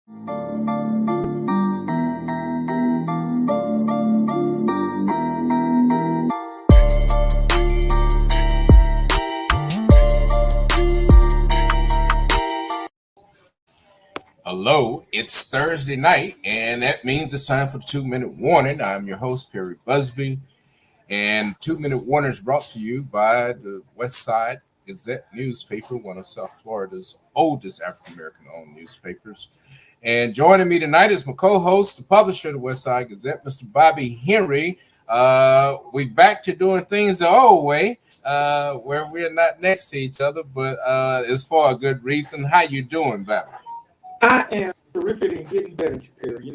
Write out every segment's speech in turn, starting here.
Hello, it's Thursday night, and that means it's time for the 2-Minute Warning. I'm your host, Perry Busby, and 2-Minute Warning is brought to you by the West Side Gazette newspaper, one of South Florida's oldest African-American-owned newspapers. And joining me tonight is my co-host, the publisher of the West Side Gazette, Mr. Bobby Henry. We back to doing things the old way, where we're not next to each other, but it's for a good reason. How you doing, Bobby? I am terrific and getting better, Perry.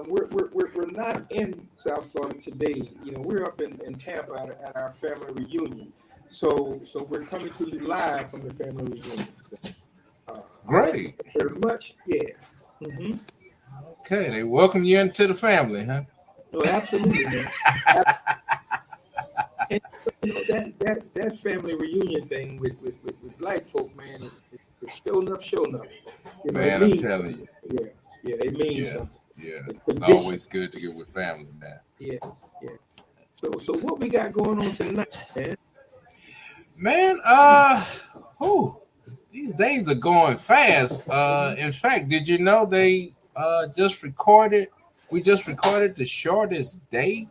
We're not in South Florida today. We're up in Tampa at our family reunion. So we're coming to you live from the family reunion. Great. Thank you very much. Yeah. Mm-hmm. Okay, they welcome you into the family, huh? Oh, absolutely, man. And that family reunion thing with black folk, man, is show enough. Man, I'm telling you. Yeah, it means something. Yeah, it's always good to get with family, man. Yeah. So what we got going on tonight, man? Man, these days are going fast. In fact, did you know they just recorded? We just recorded the shortest day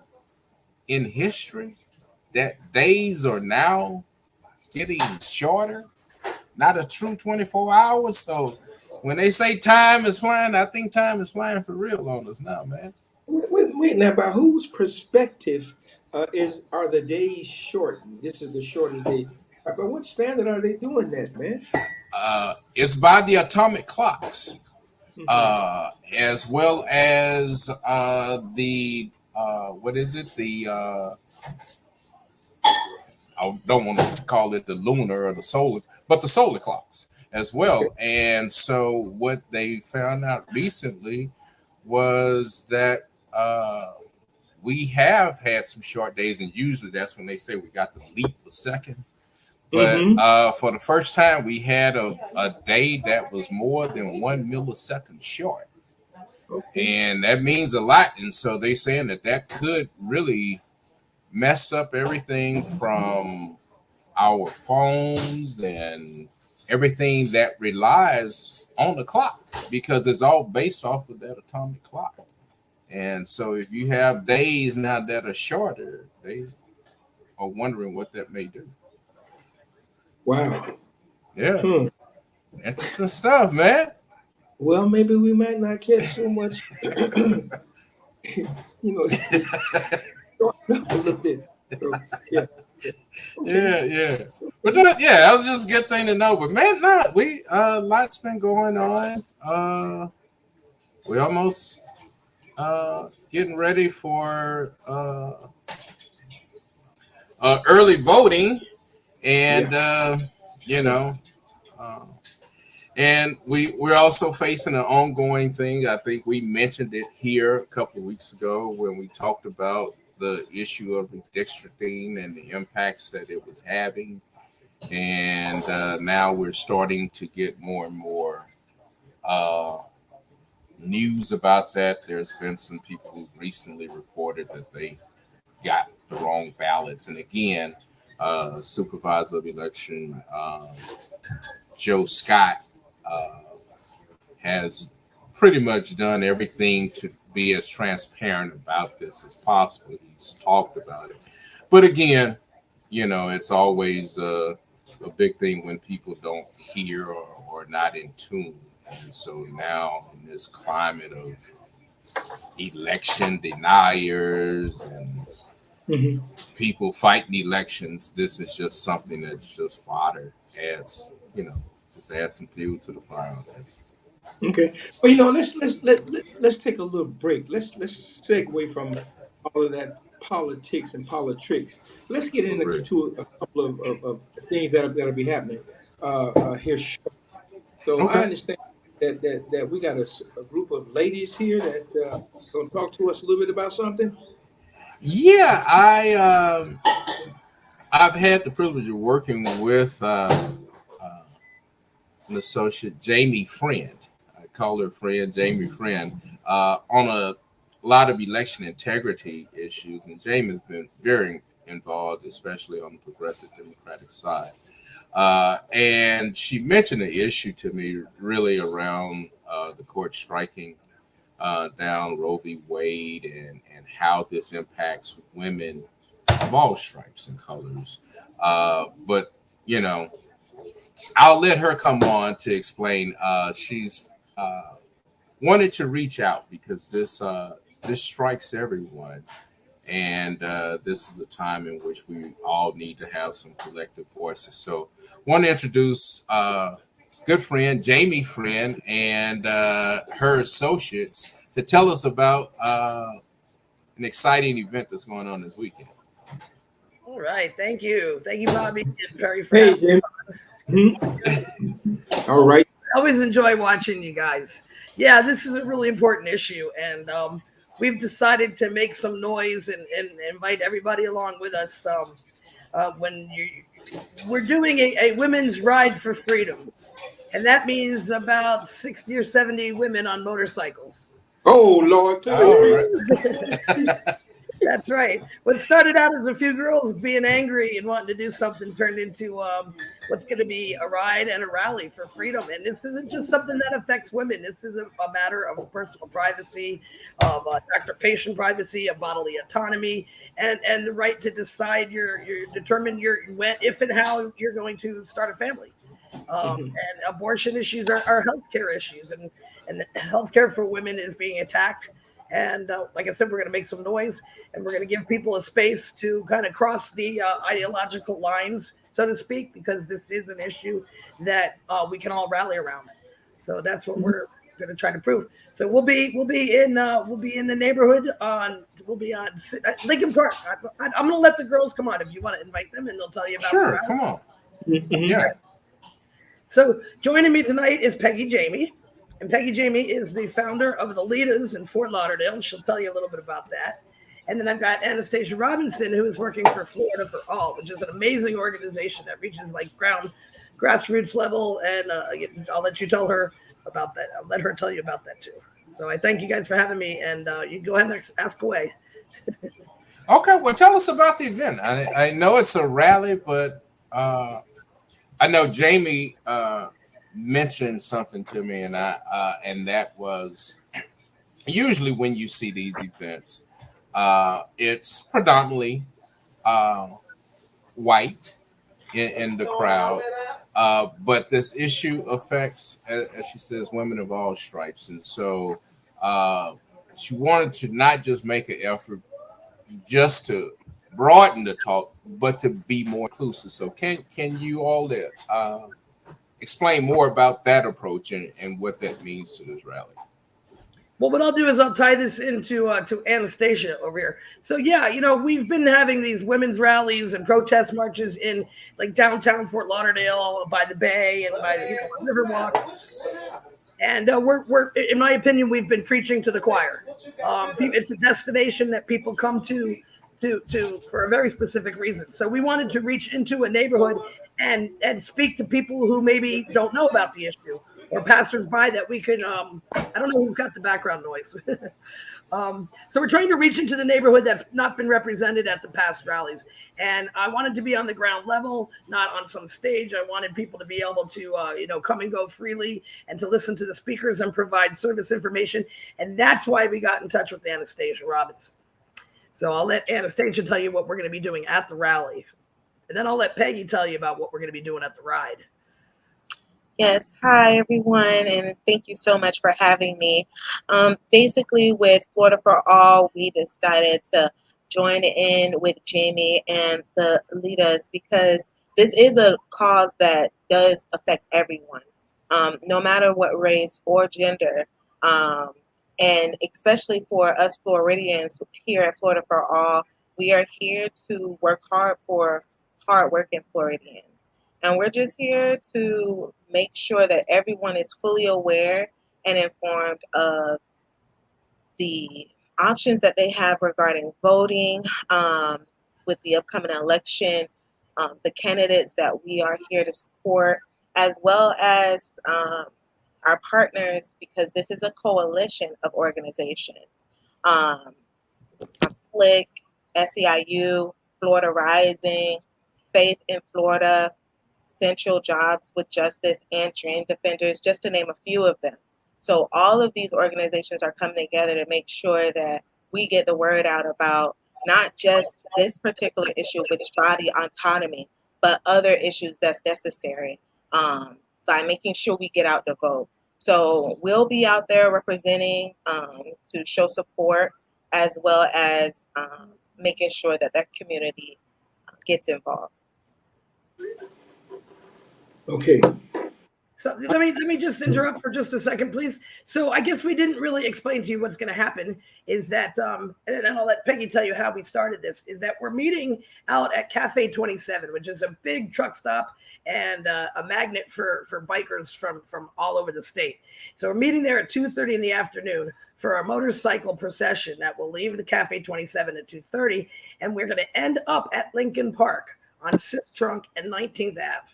in history. That days are now getting shorter, not a true 24 hours. So when they say time is flying, I think time is flying for real on us now, man. Wait now, by whose perspective are the days shortened? This is the shortest day. By what standard are they doing that, man? It's by the atomic clocks, as well as what is it? I don't want to call it the lunar or the solar, but the solar clocks as well. And so what they found out recently was that we have had some short days, and usually that's when they say we got the leap a second. But for the first time, we had a day that was more than 1 millisecond short. And that means a lot. And so they're saying that could really mess up everything from our phones and everything that relies on the clock, because it's all based off of that atomic clock. And so if you have days now that are shorter, they are wondering what that may do. Wow. Yeah. Interesting stuff, man. Well, maybe we might not catch so much, a little bit. So, yeah. Okay. Yeah. But that was just a good thing to know. But man, we lots been going on. We almost getting ready for early voting, and and we're also facing an ongoing thing. I think we mentioned it here a couple of weeks ago when we talked about the issue of redistricting and the impacts that it was having. And now we're starting to get more and more news about that. There's been some people who recently reported that they got the wrong ballots. And again, Supervisor of Election Joe Scott has pretty much done everything to be as transparent about this as possible. He's talked about it. But again, it's always a big thing when people don't hear or not in tune. And so now in this climate of election deniers and people fighting elections, this is just something that's just fodder. Just add some fuel to the fire on this. Okay. Well, let's take a little break. Let's segue from all of that politics and politics. Let's get into a couple of things that'll be happening here shortly. So I understand that we got a group of ladies here that going to talk to us a little bit about something. Yeah, I've had the privilege of working with an associate, Jamie Friend. call her friend, Jamie Friend, on a lot of election integrity issues. And Jamie has been very involved, especially on the progressive Democratic side. And she mentioned an issue to me really around the court striking down Roe v. Wade and how this impacts women of all stripes and colors. But, you know, I'll let her come on to explain. She's wanted to reach out because this strikes everyone. And this is a time in which we all need to have some collective voices. So I want to introduce good friend, Jamie Friend, and her associates to tell us about an exciting event that's going on this weekend. All right. Thank you. Thank you, Bobby and Perry, for Hey, having Jim. All right. I always enjoy watching you guys. Yeah, this is a really important issue, and we've decided to make some noise and invite everybody along with us. We're doing a women's ride for freedom, and that means about 60 or 70 women on motorcycles. Oh, Lord. That's right. What started out as a few girls being angry and wanting to do something turned into what's going to be a ride and a rally for freedom. And this isn't just something that affects women. This is a matter of personal privacy, of doctor-patient privacy, of bodily autonomy, and the right to decide determine when, if, and how you're going to start a family. And abortion issues are healthcare issues, and healthcare for women is being attacked. And like I said, we're going to make some noise, and we're going to give people a space to kind of cross the ideological lines, so to speak, because this is an issue that we can all rally around. So that's what we're going to try to prove. So we'll be in the neighborhood we'll be on Lincoln Park. I'm going to let the girls come on if you want to invite them, and they'll tell you about. Sure, come on. Yeah. So joining me tonight is Peggy Jamie. And Peggy Jamie is the founder of the Litas in Fort Lauderdale, and she'll tell you a little bit about that. And then I've got Anastasia Robinson, who is working for Florida for All, which is an amazing organization that reaches like grassroots level. And I'll let you tell her about that. I'll let her tell you about that too. So I thank you guys for having me, and you can go ahead and ask away. Okay, well, tell us about the event. I know it's a rally, but I know Jamie mentioned something to me, and that was usually when you see these events, it's predominantly white in the crowd, but this issue affects, as she says, women of all stripes, and so she wanted to not just make an effort just to broaden the talk, but to be more inclusive. So can you all explain more about that approach and what that means to this rally? Well, what I'll do is I'll tie this into to Anastasia over here. So yeah, we've been having these women's rallies and protest marches in like downtown Fort Lauderdale, by the Bay, and by the Riverwalk. And we're, in my opinion, we've been preaching to the choir. It's a destination that people come to for a very specific reason. So we wanted to reach into a neighborhood and speak to people who maybe don't know about the issue, or passersby that we could, I don't know who's got the background noise. So we're trying to reach into the neighborhood that's not been represented at the past rallies. And I wanted to be on the ground level, not on some stage. I wanted people to be able to, come and go freely and to listen to the speakers and provide service information. And that's why we got in touch with Anastasia Robinson. So I'll let Anastasia tell you what we're going to be doing at the rally. And then I'll let Peggy tell you about what we're going to be doing at the ride. Yes. Hi, everyone, and thank you so much for having me. Basically, with Florida for All, we decided to join in with Jamie and the Litas because this is a cause that does affect everyone, no matter what race or gender. And especially for us Floridians here at Florida for All, we are here to work hard for hardworking Floridians. And we're just here to make sure that everyone is fully aware and informed of the options that they have regarding voting with the upcoming election, the candidates that we are here to support, as well as our partners, because this is a coalition of organizations. FLIC, SEIU, Florida Rising, Faith in Florida, Central Jobs with Justice, and Dream Defenders, just to name a few of them. So all of these organizations are coming together to make sure that we get the word out about not just this particular issue with body autonomy, but other issues that's necessary, by making sure we get out to vote. So we'll be out there representing, to show support, as well as making sure that that community gets involved. Okay. So let me just interrupt for just a second, please. So I guess we didn't really explain to you what's going to happen. Is that, and I'll let Peggy tell you how we started this. Is that we're meeting out at Cafe 27, which is a big truck stop and a magnet for bikers from all over the state. So we're meeting there at 2:30 in the afternoon for our motorcycle procession that will leave the Cafe 27 at 2:30, and we're going to end up at Lincoln Park on 6th Trunk and 19th Ave.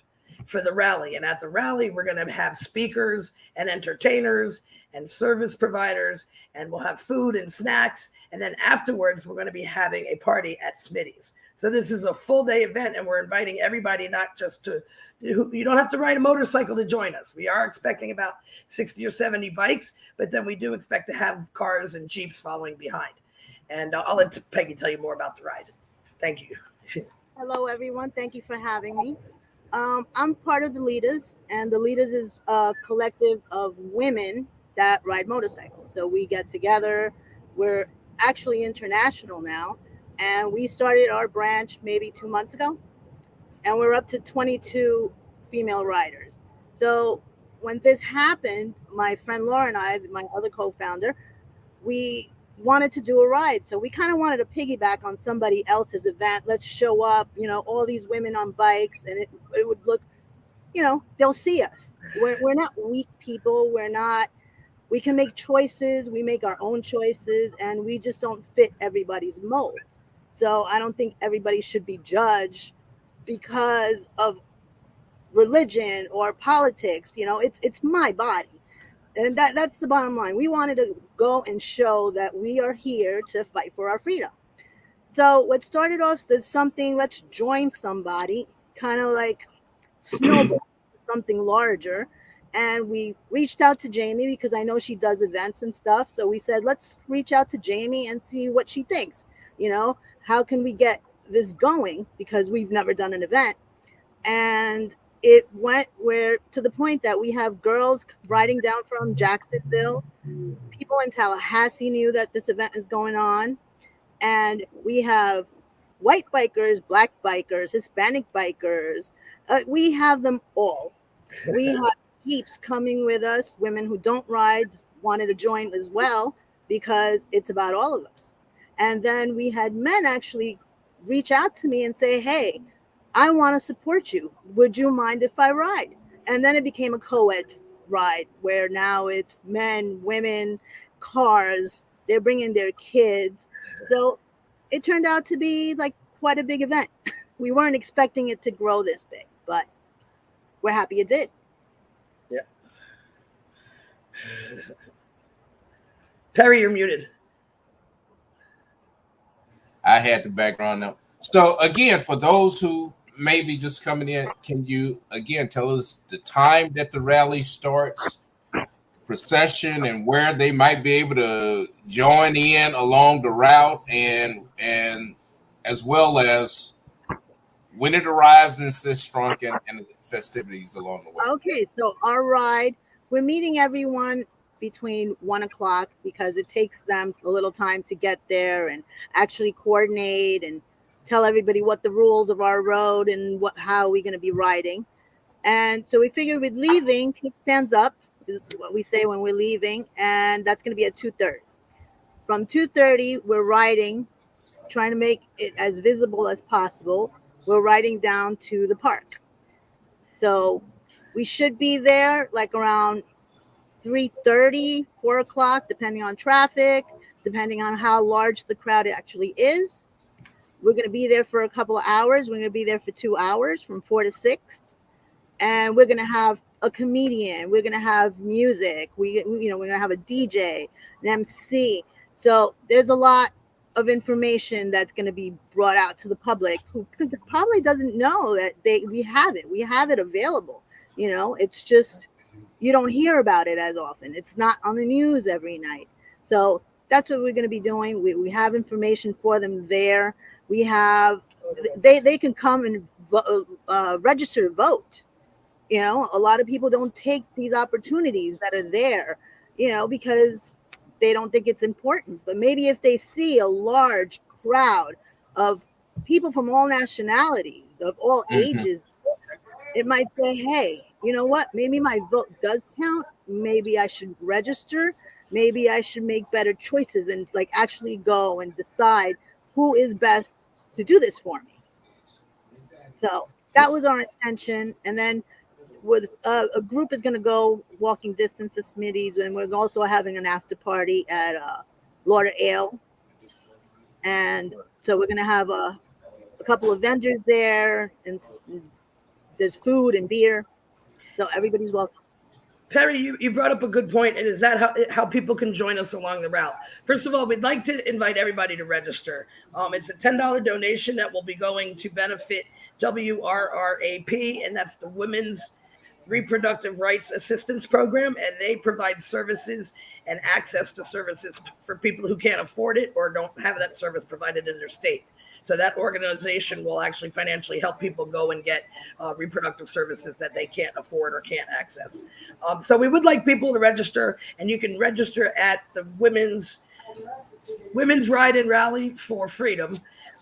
For the rally. And at the rally, we're going to have speakers and entertainers and service providers, and we'll have food and snacks. And then afterwards, we're going to be having a party at Smitty's. So this is a full day event, and we're inviting everybody, not just to, you don't have to ride a motorcycle to join us. We are expecting about 60 or 70 bikes, but then we do expect to have cars and Jeeps following behind. And I'll let Peggy tell you more about the ride. Thank you. Hello, everyone. Thank you for having me. I'm part of the Leaders, and the Leaders is a collective of women that ride motorcycles. So we get together. We're actually international now, and we started our branch maybe 2 months ago, and we're up to 22 female riders. So when this happened, my friend Laura and I, my other co-founder, we wanted to do a ride. So we kind of wanted to piggyback on somebody else's event. Let's show up, all these women on bikes, and it would look, they'll see us. We're not weak people. We can make choices. We make our own choices, and we just don't fit everybody's mold. So I don't think everybody should be judged because of religion or politics. It's my body. And that's the bottom line. We wanted to go and show that we are here to fight for our freedom. So what started off as something, let's join somebody, kind of like snowball, something larger. And we reached out to Jamie because I know she does events and stuff. So we said, let's reach out to Jamie and see what she thinks. How can we get this going? Because we've never done an event. And it went to the point that we have girls riding down from Jacksonville. People in Tallahassee knew that this event is going on. And we have white bikers, black bikers, Hispanic bikers. We have them all. We have heaps coming with us. Women who don't ride wanted to join as well because it's about all of us. And then we had men actually reach out to me and say, hey, I want to support you. Would you mind if I ride? And then it became a co-ed ride where now it's men, women, cars. They're bringing their kids. So it turned out to be like quite a big event. We weren't expecting it to grow this big, but we're happy it did. Yeah. Perry, you're muted. I had the background now. So again, for those who may be just coming in, can you again tell us the time that the rally starts, procession, and where they might be able to join in along the route, and as well as when it arrives in Sistrunk and the festivities along the way? Okay, so our ride, we're meeting everyone between 1 o'clock because it takes them a little time to get there and actually coordinate and tell everybody what the rules of our road and how we're going to be riding. And so we figured with leaving, kick stands up is what we say when we're leaving, and that's going to be at 2:30. From 2:30, we're riding, trying to make it as visible as possible. We're riding down to the park. So we should be there like around 3:30, 4 o'clock, depending on traffic, depending on how large the crowd actually is. We're going to be there for a couple of hours. We're going to be there for 2 hours from 4 to 6. And we're going to have a comedian. We're gonna have music. We're gonna have a DJ, an MC. So there's a lot of information that's going to be brought out to the public who probably doesn't know that we have it available. It's just you don't hear about it as often. It's not on the news every night. So that's what we're going to be doing. We have information for them there. We have they can come and register to vote. A lot of people don't take these opportunities that are there, because they don't think it's important. But maybe if they see a large crowd of people from all nationalities, of all ages, it might say, hey, you know what? Maybe my vote does count. Maybe I should register. Maybe I should make better choices and actually go and decide who is best to do this for me. So that was our intention. And then with a group is going to go walking distance to Smitty's, and we're also having an after party at Lauder Ale, and so we're going to have a couple of vendors there, and there's food and beer, so everybody's welcome. Perry, you brought up a good point, and is that how people can join us along the route? First of all, we'd like to invite everybody to register. It's a $10 donation that will be going to benefit WRRAP, and that's the Women's Reproductive Rights Assistance Program, and they provide services and access to services for people who can't afford it or don't have that service provided in their state. So that organization will actually financially help people go and get reproductive services that they can't afford or can't access. So we would like people to register, and you can register at the Women's Ride and Rally for Freedom.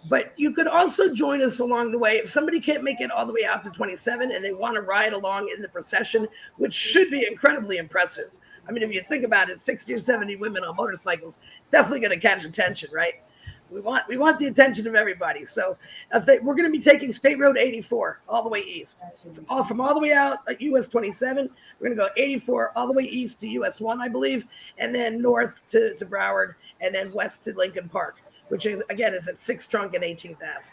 But you could also join us along the way. If somebody can't make it all the way out to 27 and they want to ride along in the procession, which should be incredibly impressive. I mean, if you think about it, 60 or 70 women on motorcycles, definitely going to catch attention, right? We want the attention of everybody. So we're going to be taking State Road 84 all the way east. From all the way out at US 27, we're going to go 84 all the way east to US 1, I believe, and then north to Broward, and then west to Lincoln Park, which is, again, is at 6th Trunk and 18th Ave.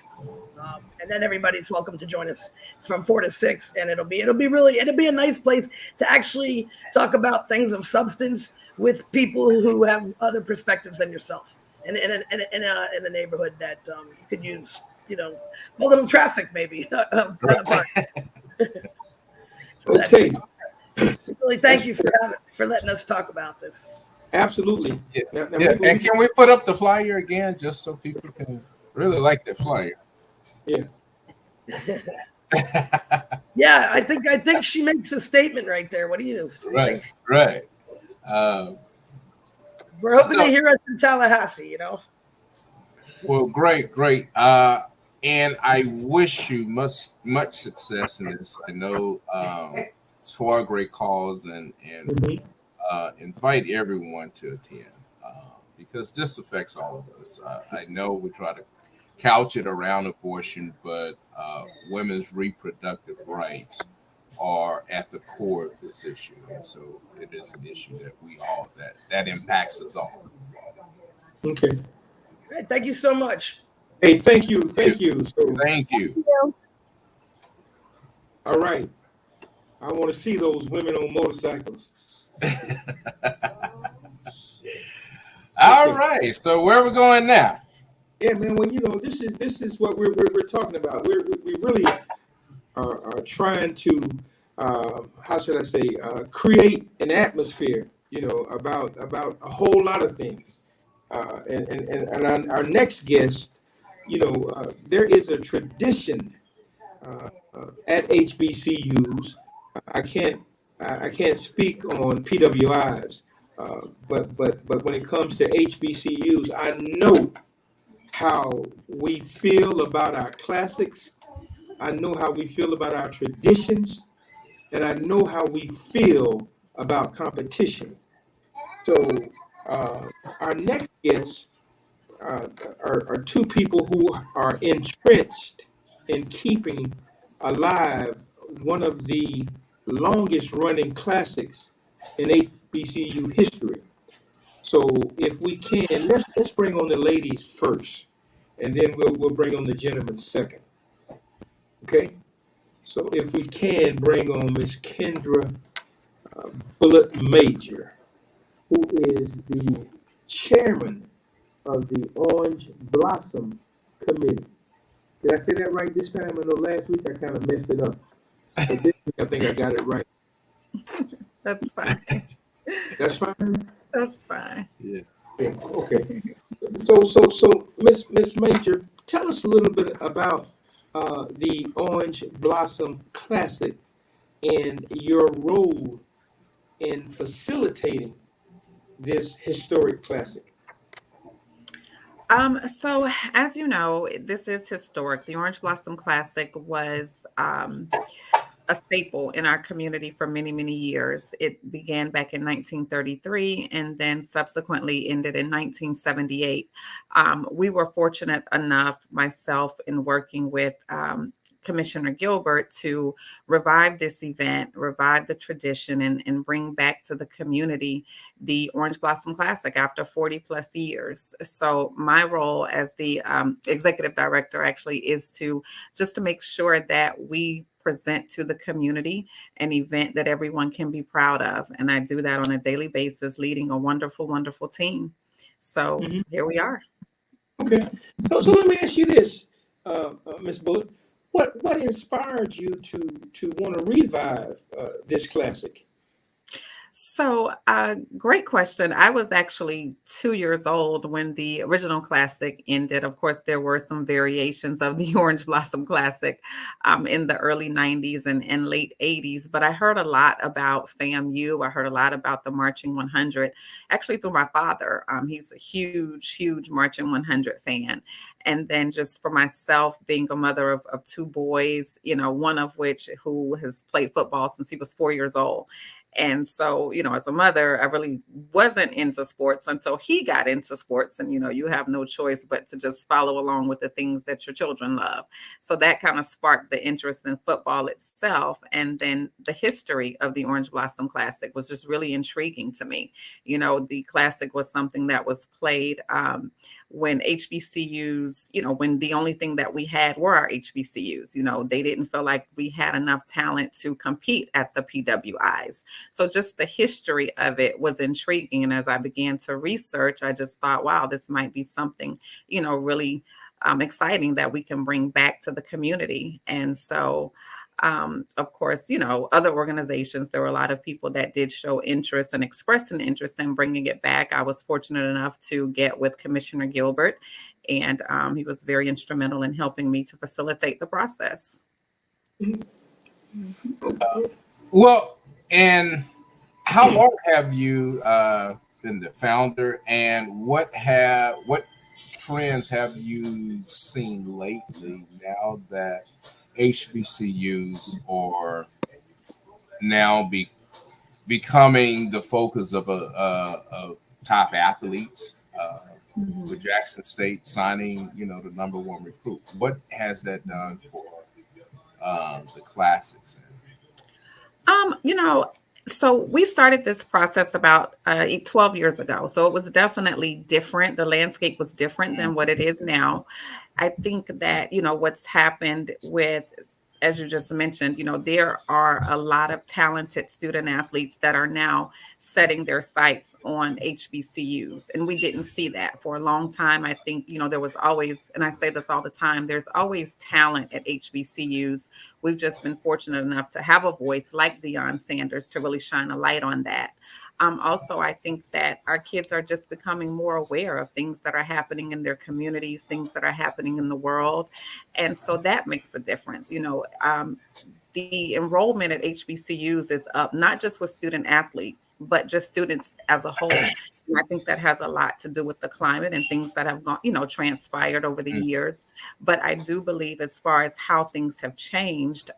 And then everybody's welcome to join us. It's from 4 to 6, and it'll be a nice place to actually talk about things of substance with people who have other perspectives than yourself, and in a neighborhood that could use, a little traffic maybe. Okay. Really, thank you for letting us talk about this. Absolutely. Yeah. And can we put up the flyer again, just so people can really like the flyer? Yeah. Yeah, I think she makes a statement right there. What do you think? Right. We're hoping to hear us in Tallahassee, Well, great. And I wish you much success in this. I know it's for a great cause, and invite everyone to attend because this affects all of us. I know we try to couch it around abortion, but women's reproductive rights are at the core of this issue, and so it is an issue that that impacts us all. Okay. Great. Thank you so much. Hey, thank you. So, Thank you. All right. I want to see those women on motorcycles. All right. So where are we going now? Yeah, man. Well, this is what we're talking about. We really are trying to how should I say create an atmosphere, about a whole lot of things. And our next guest, there is a tradition at HBCUs. I can't speak on PWIs, but when it comes to HBCUs, I know how we feel about our classics. I know how we feel about our traditions, and I know how we feel about competition. So our next guests are two people who are entrenched in keeping alive one of the longest running classics in HBCU history. So if we can, let's bring on the ladies first, and then we'll bring on the gentlemen second. Okay. So if we can bring on Miss Kendra Bulluck-Major, who is the chairman of the Orange Blossom Committee. Did I say that right this time? I know last week I kind of messed it up, but this week I think I got it right. That's fine. That's fine. That's fine. Yeah. Okay. So, Miss Major, tell us a little bit about the Orange Blossom Classic and your role in facilitating this historic classic. So as you know, this is historic. The Orange Blossom Classic was a staple in our community for many, many years. It began back in 1933 and then subsequently ended in 1978. We were fortunate enough, myself, in working with Commissioner Gilbert, to revive this event, revive the tradition, and bring back to the community the Orange Blossom Classic after 40 plus years. So my role as the executive director actually is to make sure that we present to the community an event that everyone can be proud of. And I do that on a daily basis, leading a wonderful, wonderful team. So here we are. Okay. So let me ask you this, Ms. Bullock. What inspired you to want to revive this classic? So, great question. I was actually 2 years old when the original classic ended. Of course, there were some variations of the Orange Blossom Classic in the early 90s and late 80s, but I heard a lot about FAMU. I heard a lot about the Marching 100, actually through my father. He's a huge, huge Marching 100 fan. And then just for myself, being a mother of two boys, one of which who has played football since he was 4 years old. And so, as a mother, I really wasn't into sports until he got into sports. And, you have no choice but to just follow along with the things that your children love. So that kind of sparked the interest in football itself. And then the history of the Orange Blossom Classic was just really intriguing to me. The classic was something that was played when HBCUs, when the only thing that we had were our HBCUs. They didn't feel like we had enough talent to compete at the PWIs. So just the history of it was intriguing. And as I began to research, I just thought, wow, this might be something, really exciting that we can bring back to the community. And so, of course, other organizations, there were a lot of people that did show interest and express an interest in bringing it back. I was fortunate enough to get with Commissioner Gilbert, and he was very instrumental in helping me to facilitate the process. Well, and how long have you been the founder, and what trends have you seen lately now that HBCUs are now becoming the focus of top athletes, with Jackson State signing, the #1 recruit? What has that done for the classics? So we started this process about 12 years ago. So it was definitely different. The landscape was different than what it is now. I think that, what's happened with, as you just mentioned, there are a lot of talented student athletes that are now setting their sights on HBCUs. And we didn't see that for a long time. I think, there was always, and I say this all the time, there's always talent at HBCUs. We've just been fortunate enough to have a voice like Deion Sanders to really shine a light on that. Also, I think that our kids are just becoming more aware of things that are happening in their communities, things that are happening in the world. And so that makes a difference. The enrollment at HBCUs is up, not just with student athletes, but just students as a whole. And I think that has a lot to do with the climate and things that have gone, transpired over the years. But I do believe, as far as how things have changed,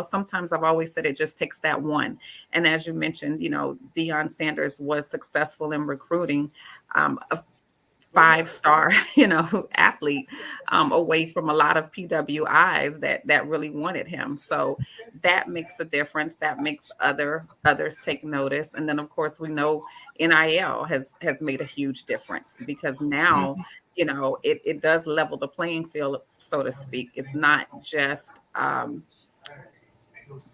sometimes I've always said it just takes that one. And as you mentioned, Deion Sanders was successful in recruiting a 5-star, athlete away from a lot of PWIs that really wanted him. So that makes a difference. That makes others take notice. And then, of course, we know NIL has made a huge difference, because now, it does level the playing field, so to speak. It's not just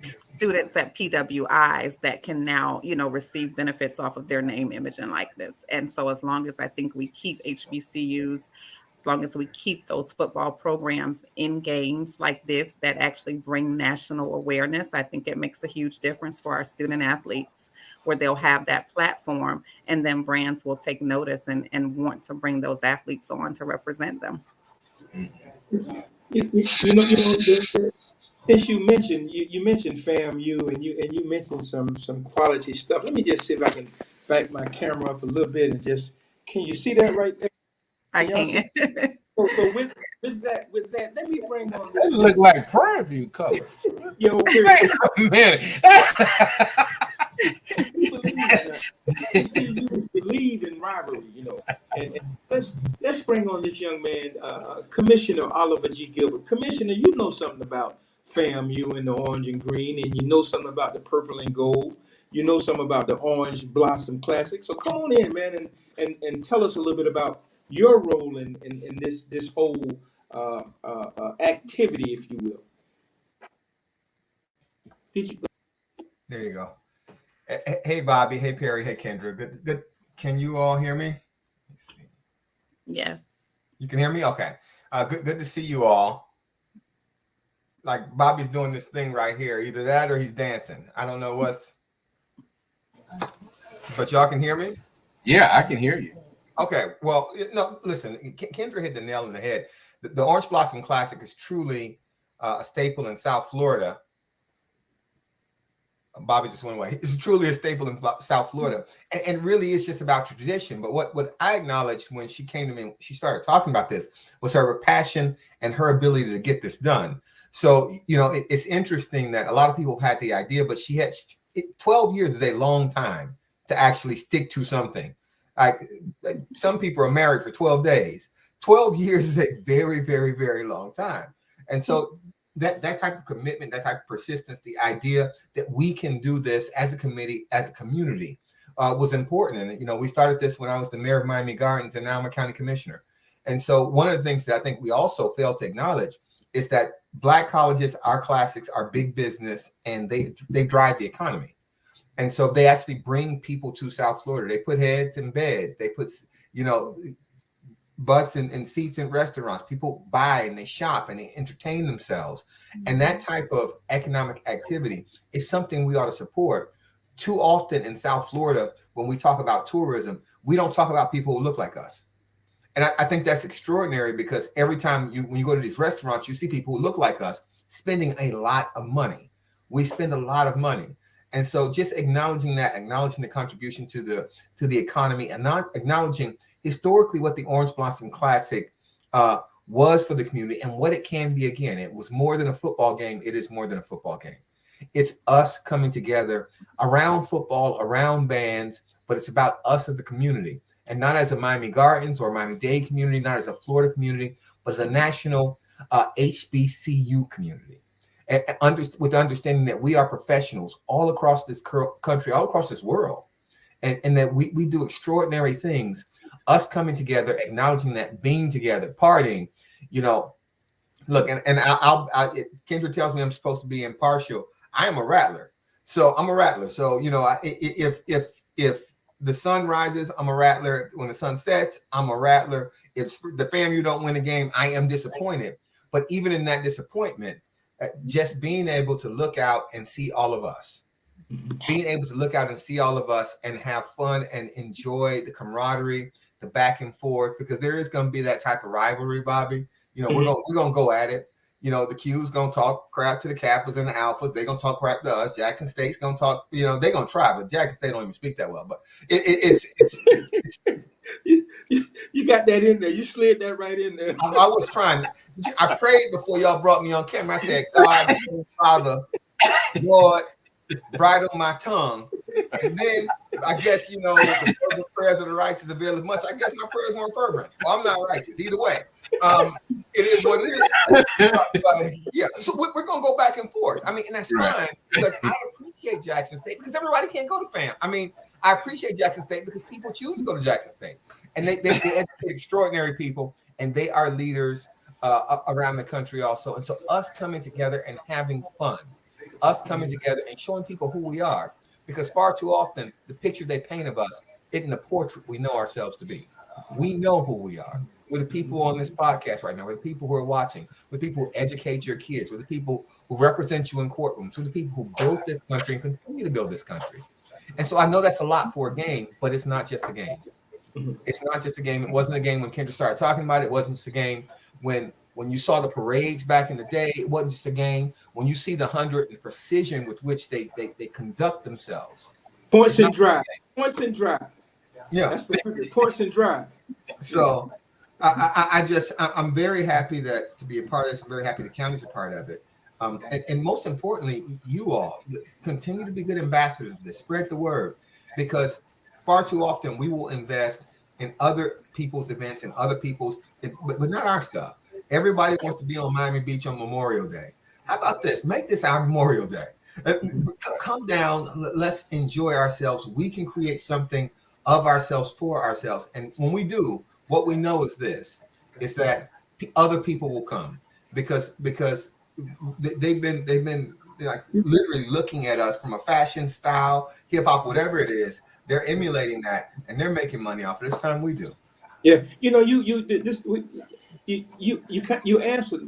students at PWIs that can now, receive benefits off of their name, image, and likeness. And so as long as I think we keep HBCUs, as long as we keep those football programs in games like this that actually bring national awareness, I think it makes a huge difference for our student athletes, where they'll have that platform and then brands will take notice and want to bring those athletes on to represent them. Since you mentioned FAMU and you mentioned some quality stuff, let me just see if I can back my camera up a little bit and just, can you see that right there? I can. So with that, let me bring on this. It look like Prairie View colors. Yo, Wait a minute. HBCUs believe in rivalry, And let's bring on this young man, Commissioner Oliver G. Gilbert. Commissioner, you know something about FAMU and the orange and green, and you know something about the purple and gold. You know something about the Orange Blossom Classic. So come on in, man, and tell us a little bit about your role in this whole activity, if you will. There you go. Hey, Bobby. Hey, Perry. Hey, Kendra. Good. Can you all hear me? Yes. You can hear me? Okay. Good to see you all. Like Bobby's doing this thing right here. Either that or he's dancing. I don't know what's. But y'all can hear me? Yeah, I can hear you. Okay. Well, no, listen, Kendra hit the nail on the head. The Orange Blossom Classic is truly a staple in South Florida. Bobby just went away. It's truly a staple in South Florida. And really it's just about tradition. But what I acknowledged when she came to me, she started talking about this, was her passion and her ability to get this done. So, it's interesting that a lot of people had the idea, but 12 years is a long time to actually stick to something. Like some people are married for 12 days. 12 years is a very, very, very long time. And so that type of commitment, that type of persistence, the idea that we can do this as a committee, as a community, was important. And, we started this when I was the mayor of Miami Gardens, and now I'm a county commissioner. And so one of the things that I think we also fail to acknowledge is that Black colleges, our classics, are big business, and they drive the economy. And so they actually bring people to South Florida. They put heads in beds. They put, butts and seats in restaurants. People buy and they shop and they entertain themselves. And that type of economic activity is something we ought to support. Too often in South Florida, when we talk about tourism, we don't talk about people who look like us. And I think that's extraordinary, because every time when you go to these restaurants, you see people who look like us spending a lot of money. We spend a lot of money. And so just acknowledging the contribution to the economy, and not acknowledging historically what the Orange Blossom Classic was for the community and what it can be again. It was more than a football game. It is more than a football game. It's us coming together around football, around bands, but it's about us as a community, and not as a Miami Gardens or Miami-Dade community, not as a Florida community, but as a national HBCU community. And with the understanding that we are professionals all across this country, all across this world, and that we do extraordinary things. Us coming together, acknowledging that, being together, partying, look, and Kendra tells me I'm supposed to be impartial. I am a rattler. So I'm a rattler. So, if the sun rises, I'm a rattler. When the sun sets, I'm a rattler. If the FAMU don't win the game, I am disappointed. But even in that disappointment, just being able to look out and see all of us, and have fun and enjoy the camaraderie, the back and forth, because there is going to be that type of rivalry, Bobby. We're going to go at it. The Q's going to talk crap to the Kappas and the Alphas. They're going to talk crap to us. Jackson State's going to talk, they're going to try, but Jackson State don't even speak that well. But it's you got that in there. You slid that right in there. I was trying. I prayed before y'all brought me on camera. I said, God, Father, Lord, bridle my tongue. And then I guess, the prayers of the righteous avail as much. I guess my prayers weren't fervent. Well, I'm not righteous. Either way, it is what it is. Yeah, so we're going to go back and forth. And that's fine, because I appreciate Jackson State, because everybody can't go to FAM. I appreciate Jackson State because people choose to go to Jackson State. And they educate extraordinary people, and they are leaders around the country also. And so us coming together and having fun, us coming together and showing people who we are. Because far too often, the picture they paint of us isn't the portrait we know ourselves to be. We know who we are. We're the people on this podcast right now. We're the people who are watching. We're the people who educate your kids. We're the people who represent you in courtrooms. We're the people who built this country and continue to build this country. And so I know that's a lot for a game, but it's not just a game. It's not just a game. It wasn't a game when Kendra started talking about it. It wasn't just a game when you saw the parades back in the day. It wasn't just a game. When you see the 100 and precision with which they conduct themselves. Points and drive. Points and drive. Yeah. That's the 100. Points and drive. So I'm very happy to be a part of this. I'm very happy the county's a part of it. And most importantly, you all continue to be good ambassadors of this. Spread the word, because far too often we will invest in other people's events and other people's, but not our stuff. Everybody wants to be on Miami Beach on Memorial Day. How about this? Make this our Memorial Day. Come down. Let's enjoy ourselves. We can create something of ourselves for ourselves. And when we do, what we know is this, is that other people will come because they've been like literally looking at us from a fashion, style, hip hop, whatever it is. They're emulating that and they're making money off it. This time we do. Yeah, you answered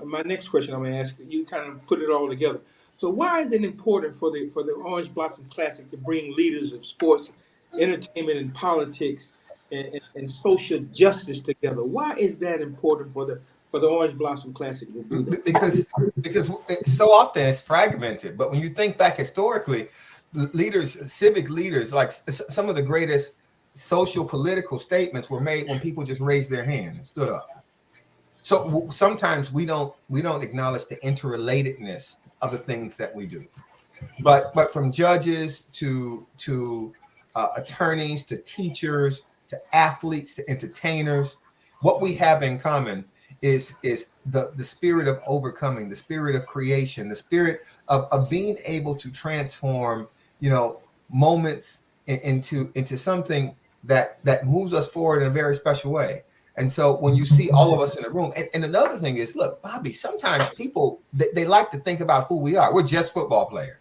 my next question. I'm gonna ask you. Kind of put it all together. So why is it important for the Orange Blossom Classic to bring leaders of sports, entertainment, and politics and social justice together? Why is that important for the Orange Blossom Classic to do that? Because so often it's fragmented. But when you think back historically, civic leaders, like some of the greatest social political statements were made when people just raised their hand and stood up. So sometimes we don't acknowledge the interrelatedness of the things that we do. But from judges to attorneys to teachers to athletes to entertainers, what we have in common is the spirit of overcoming, the spirit of creation, the spirit of being able to transform, moments into something that moves us forward in a very special way. And so when you see all of us in the room, and another thing is, look, Bobby, sometimes people, they like to think about who we are. We're just football players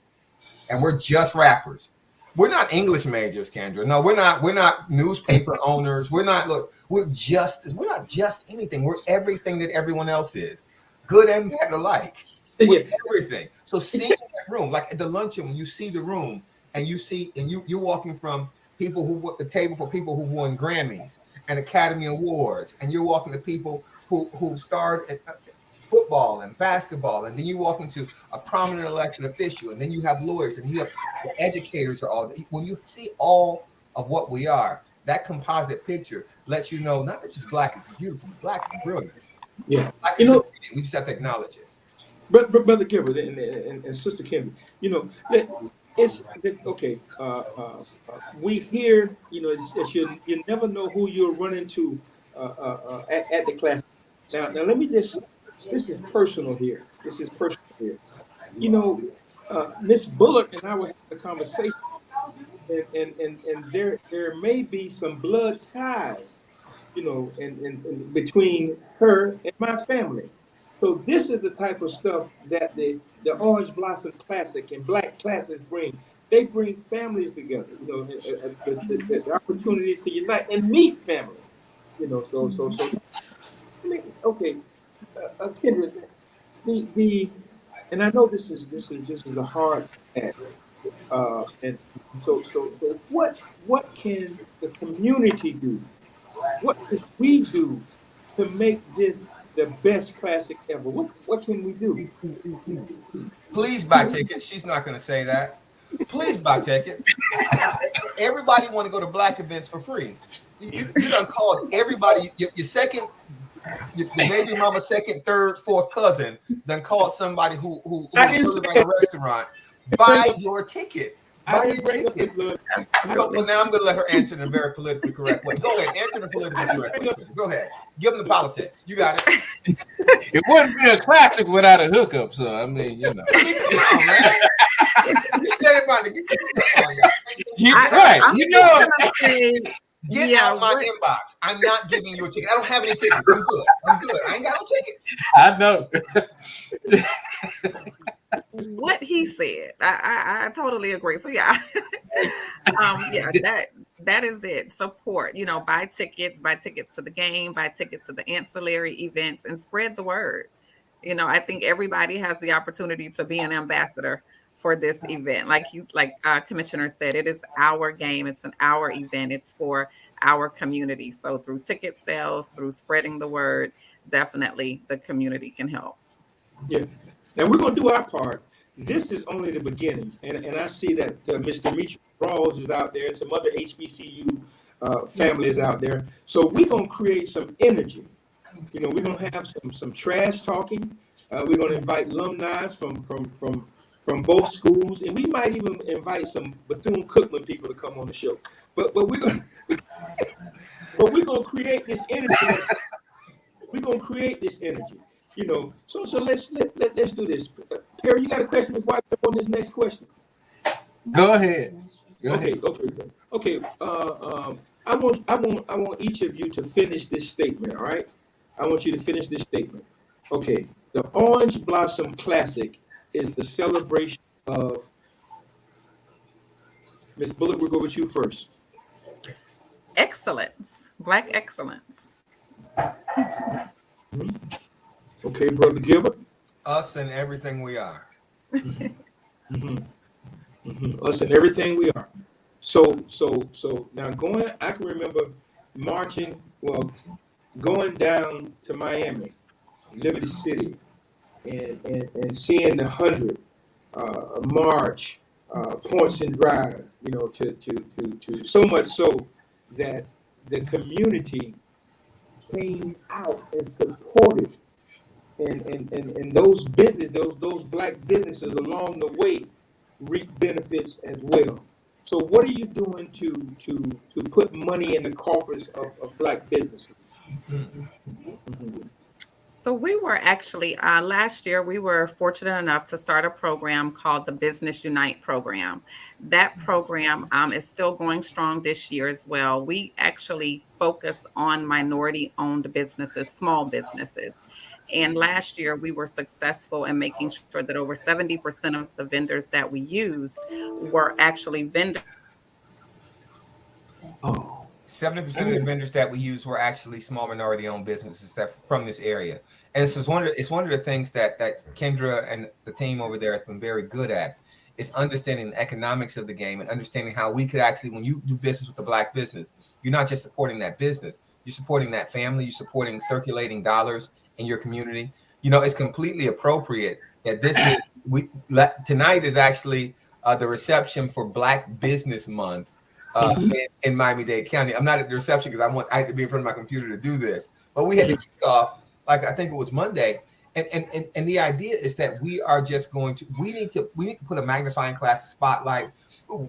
and we're just rappers. We're not English majors, Kendra. No, we're not newspaper owners. We're not we're not just anything. We're everything that everyone else is, good and bad alike. We're everything. So seeing that room, like at the luncheon, when you see the room and you're walking from people who at the table for people who won Grammys and Academy Awards, and you're walking to people who starred at football and basketball, and then you walk into a prominent elected official, and then you have lawyers, and you have educators. When you see all of what we are, that composite picture lets you know not that just black is beautiful, black is brilliant. Yeah, we just have to acknowledge it. But Brother Gilbert and Sister Kendra, it's okay. We hear, you never know who you'll run into at the class. Now let me just. This is personal here. Miss Bullock and I were having a conversation, and there may be some blood ties, in between her and my family. So this is the type of stuff that the Orange Blossom Classic and Black Classics bring. They bring families together, the opportunity to unite and meet family, So okay, Kendra, and I know this is a hard task, and so what can the community do? What can we do to make this the best classic ever? What can we do? Please buy tickets. She's not going to say that. Please buy tickets. Everybody want to go to black events for free. You done called everybody. Your second, your baby mama's second, third, fourth cousin done called somebody who serving at a restaurant. Buy your ticket. Buy your ticket. Well, now I'm going to let her answer in a very politically correct way. Go ahead. Answer in a politically correct way. Go ahead. Give them the politics. You got it. It wouldn't be a classic without a hookup, so I mean, Come on, man. Get out of my inbox. I'm not giving you a ticket. I don't have any tickets. I'm good. I ain't got no tickets. I know. what he said. I totally agree. So yeah, yeah, that is it. Support. Buy tickets to the game, buy tickets to the ancillary events, and spread the word. I think everybody has the opportunity to be an ambassador for this event. Like Commissioner said, it is our game. It's an our event. It's for our community. So through ticket sales, through spreading the word, definitely the community can help. Yeah. Now we're going to do our part. This is only the beginning. And I see that Mr. Demetrius Rawls is out there and some other HBCU families out there. So we're going to create some energy. We're going to have some trash talking. We're going to invite alumni from both schools. And we might even invite some Bethune-Cookman people to come on the show. But we're going to create this energy. We're going to create this energy. So let's do this. Perry, you got a question before I go on this next question? Go ahead. Okay. I want each of you to finish this statement. All right. I want you to finish this statement. Okay. The Orange Blossom Classic is the celebration of. Ms. Bullock, we'll go with you first. Excellence, Black excellence. Mm-hmm. Okay, Brother Gilbert. Us and everything we are. Mm-hmm. Mm-hmm. Us and everything we are. So now I can remember going down to Miami, Liberty City, and seeing the 100 march, Points and Drive, to so much so that the community came out and supported and those black businesses along the way reap benefits as well. So what are you doing to put money in the coffers of black businesses? Mm-hmm. So we were actually, last year, we were fortunate enough to start a program called the Business Unite program. That program is still going strong this year as well. We actually focus on minority-owned businesses, small businesses. And last year, we were successful in making sure that over 70% of the vendors that we used were actually vendors. 70% of the vendors that we use were actually small minority-owned businesses that from this area. And it's one of the things that Kendra and the team over there has been very good at, is understanding the economics of the game and understanding how we could actually, when you do business with a black business, you're not just supporting that business, you're supporting that family, you're supporting circulating dollars in your community. It's completely appropriate that tonight is actually the reception for Black Business Month in Miami-Dade County. I'm not at the reception because I had to be in front of my computer to do this, but we had to kick off, like I think it was Monday. And the idea is that we are just going to, we need to put a magnifying glass, a spotlight.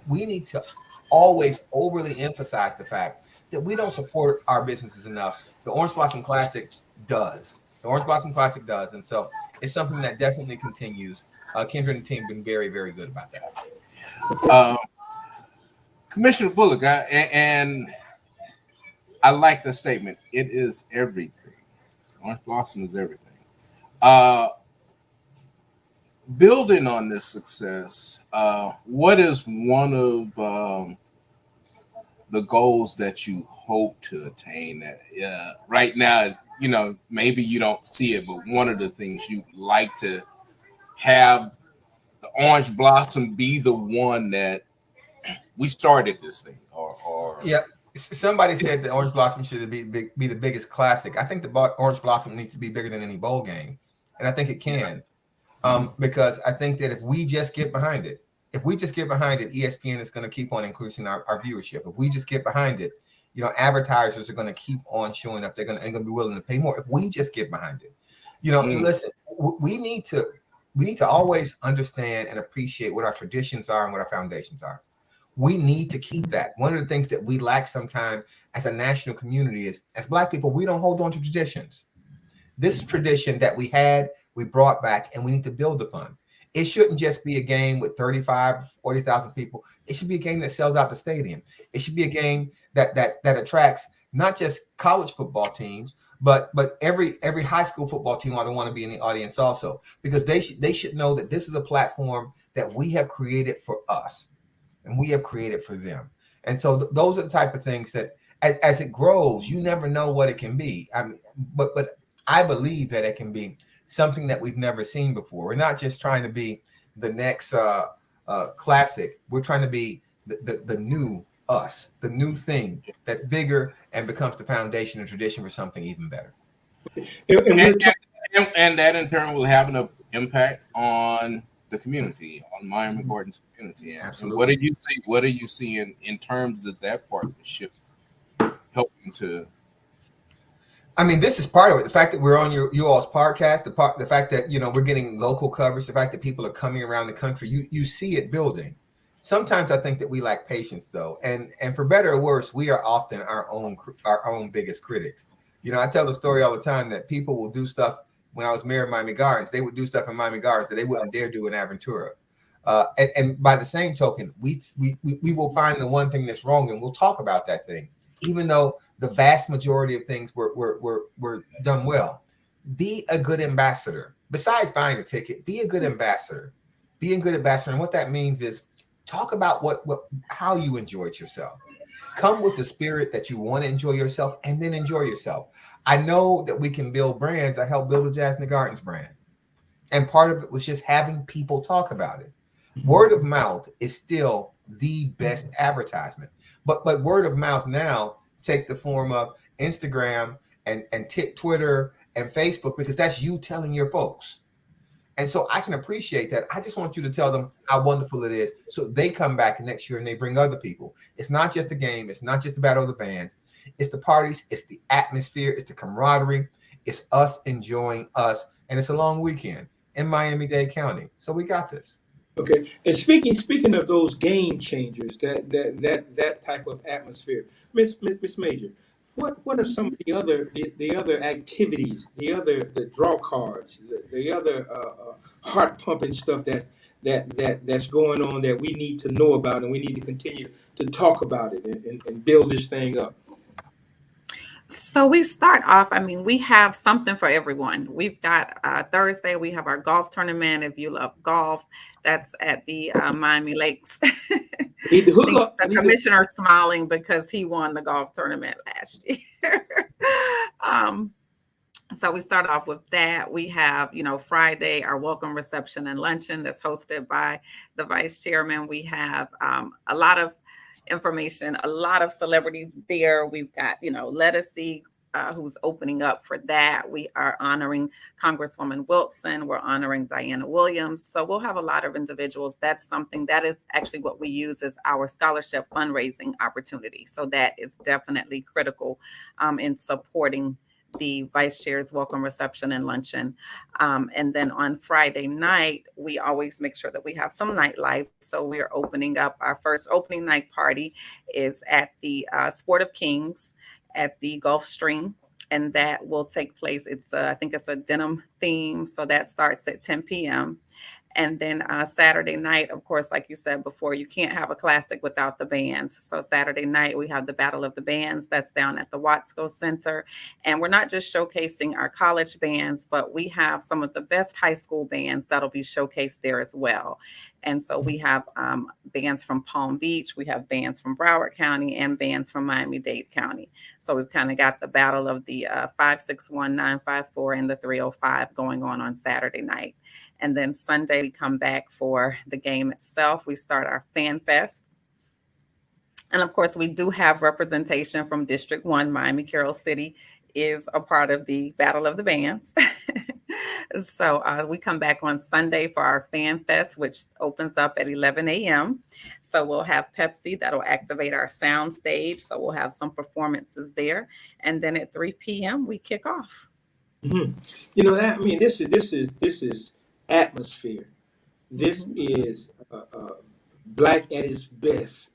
We need to always overly emphasize the fact that we don't support our businesses enough. The Orange Blossom Classic does. And so it's something that definitely continues. Kendra and the team have been very, very good about that. Commissioner Bullock, and I like the statement. It is everything. Orange Blossom is everything. Building on this success, what is one of the goals that you hope to attain? Right now, maybe you don't see it, but one of the things you'd like to have the Orange Blossom be the one that we started this thing, or yeah. Somebody said the Orange Blossom should be the biggest classic. I think the Orange Blossom needs to be bigger than any bowl game, and I think it can, because I think that if we just get behind it, ESPN is going to keep on increasing our viewership. If we just get behind it, advertisers are going to keep on showing up. They're going to be willing to pay more if we just get behind it. Listen, we need to always understand and appreciate what our traditions are and what our foundations are. We need to keep that. One of the things that we lack sometimes as a national community is, as Black people, we don't hold on to traditions. This tradition that we had, we brought back, and we need to build upon. It shouldn't just be a game with 35, 40,000 people. It should be a game that sells out the stadium. It should be a game that attracts not just college football teams, But every high school football team ought to want to be in the audience also, because they should know that this is a platform that we have created for us, and we have created for them. And so those are the type of things that, as it grows, you never know what it can be. I mean, but I believe that it can be something that we've never seen before. We're not just trying to be the next classic. We're trying to be the new us, the new thing that's bigger and becomes the foundation and tradition for something even better. And that in turn will have an impact on the community, on Miami Gordon's community. Absolutely. And what are you seeing in terms of that partnership helping to? I mean, this is part of it. The fact that we're on you all's podcast, the fact that, you know, we're getting local coverage, the fact that people are coming around the country, you see it building. Sometimes I think that we lack patience, though, and for better or worse, we are often our own biggest critics. You know, I tell the story all the time that people will do stuff. When I was mayor of Miami Gardens, they would do stuff in Miami Gardens that they wouldn't dare do in Aventura. And by the same token, we will find the one thing that's wrong, and we'll talk about that thing, even though the vast majority of things were done well. Be a good ambassador. Besides buying a ticket, be a good ambassador. Be a good ambassador, and what that means is talk about how you enjoyed yourself. Come with the spirit that you want to enjoy yourself, and then enjoy yourself. I know that we can build brands. I helped build the Jazz in the Gardens brand. And part of it was just having people talk about it. Word of mouth is still the best advertisement. But word of mouth now takes the form of Instagram and Twitter and Facebook, because that's you telling your folks. And so I can appreciate that. I just want you to tell them how wonderful it is, so they come back next year and they bring other people. It's not just a game. It's not just the battle of the bands. It's the parties. It's the atmosphere. It's the camaraderie. It's us enjoying us. And it's a long weekend in Miami-Dade County. So we got this. Okay. And speaking of those game changers, that type of atmosphere, Miss Major, what are some of the other activities, the draw cards, the other heart pumping stuff that's going on that we need to know about, and we need to continue to talk about it and build this thing up? So we start off, I mean, we have something for everyone. We've got Thursday, we have our golf tournament. If you love golf, that's at the Miami Lakes. The commissioner's smiling because he won the golf tournament last year. So we start off with that. We have, Friday, our welcome reception and luncheon that's hosted by the vice chairman. We have a lot of information, a lot of celebrities there. We've got, Lettucey, who's opening up for that. We are honoring Congresswoman Wilson. We're honoring Diana Williams. So we'll have a lot of individuals. That's something that is actually what we use as our scholarship fundraising opportunity. So that is definitely critical in supporting the vice chair's welcome reception and luncheon. And then on Friday night, we always make sure that we have some nightlife. So we're opening up, our first opening night party is at the Sport of Kings at the Gulfstream. And that will take place. I think it's a denim theme. So that starts at 10 p.m. And then Saturday night, of course, like you said before, you can't have a classic without the bands. So Saturday night, we have the Battle of the Bands. That's down at the Watsco Center. And we're not just showcasing our college bands, but we have some of the best high school bands that'll be showcased there as well. And so we have bands from Palm Beach, we have bands from Broward County, and bands from Miami-Dade County. So we've kind of got the battle of the 561, 954, and the 305 going on Saturday night. And then Sunday, we come back for the game itself. We start our Fan Fest. And of course, we do have representation from District 1. Miami Carroll City is a part of the Battle of the Bands. So we come back on Sunday for our Fan Fest, which opens up at 11 a.m. So we'll have Pepsi that'll activate our sound stage. So we'll have some performances there. And then at 3 p.m., we kick off. Mm-hmm. This is atmosphere. This is Black at its best.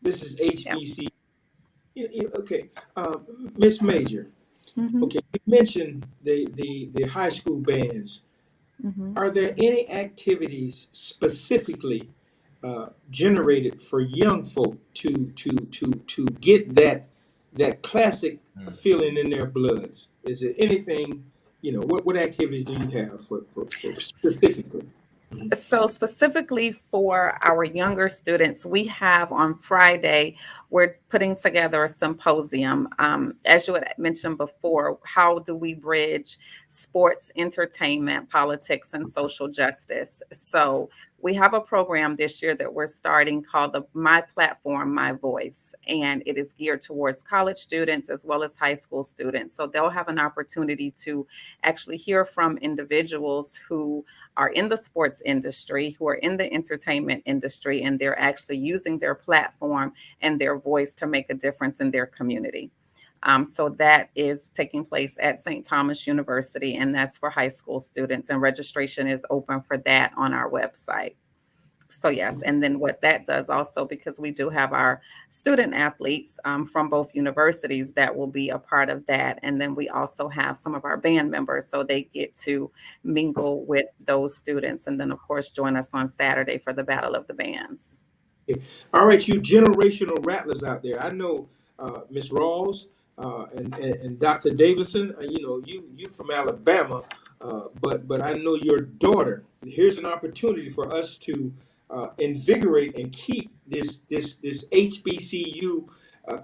This is HBC. Yep. Okay, Miss Major. Mm-hmm. Okay, you mentioned the high school bands. Mm-hmm. Are there any activities specifically generated for young folk to get that that classic feeling in their bloods? Is there anything, what activities do you have for specifically? So specifically for our younger students, we have on Friday, we're putting together a symposium. As you had mentioned before, how do we bridge sports, entertainment, politics, and social justice? So we have a program this year that we're starting called the My Platform, My Voice, and it is geared towards college students as well as high school students. So they'll have an opportunity to actually hear from individuals who are in the sports industry, who are in the entertainment industry, and they're actually using their platform and their voice to make a difference in their community. So that is taking place at St. Thomas University, and that's for high school students, and registration is open for that on our website. So yes, and then what that does also, because we do have our student athletes from both universities that will be a part of that. And then we also have some of our band members, so they get to mingle with those students. And then of course, join us on Saturday for the Battle of the Bands. All right, you generational rattlers out there. I know Miss Rawls and Dr. Davidson, you from Alabama, but I know your daughter. Here's an opportunity for us to invigorate and keep this HBCU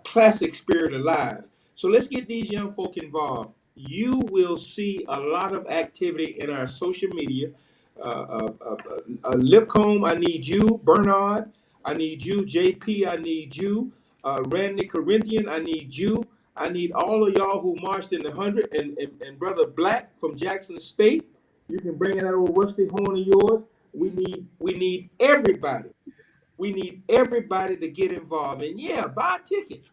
classic spirit alive. So let's get these young folk involved. You will see a lot of activity in our social media. Lipcomb, I need you. Bernard, I need you. JP, I need you. Randy Corinthian, I need you. I need all of y'all who marched in the 100, and Brother Black from Jackson State. You can bring in that old rusty horn of yours. We need everybody. We need everybody to get involved. And yeah, buy a ticket.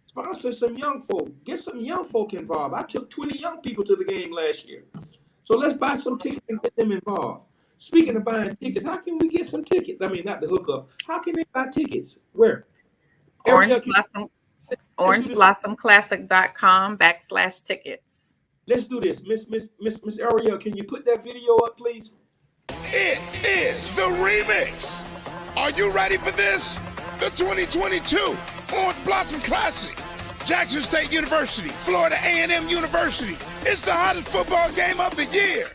Sponsor some young folk. Get some young folk involved. I took 20 young people to the game last year. So let's buy some tickets and get them involved. Speaking of buying tickets, how can we get some tickets? I mean, not the hookup. How can they buy tickets? Where? OrangeBlossomClassic.com/tickets. Let's do this. Miss Ariel, can you put that video up, please? It is the remix. Are you ready for this? The 2022 Orange Blossom Classic. Jackson State University, Florida A&M University. It's the hottest football game of the year.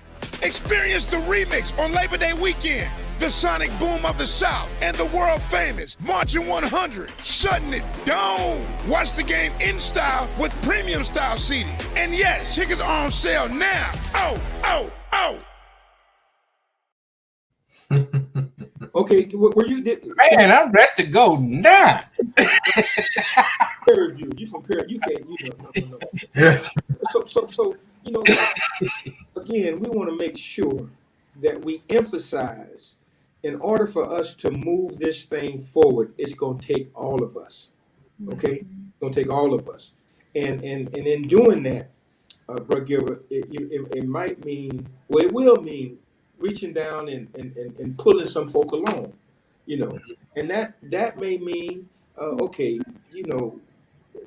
Experience the remix on Labor Day weekend. The sonic boom of the South and the world famous Marching 100, shutting it down. Watch the game in style with premium style seating. And yes, tickets are on sale now. Oh. Okay, were you did? Man, I'm ready to go now. Peer review. You from peer? You can't. No. So again, we want to make sure that we emphasize. In order for us to move this thing forward, it's going to take all of us. Okay, it's going to take all of us, and in doing that, Brother Gilbert, it might mean, well, it will mean reaching down and pulling some folk along, and that may mean okay,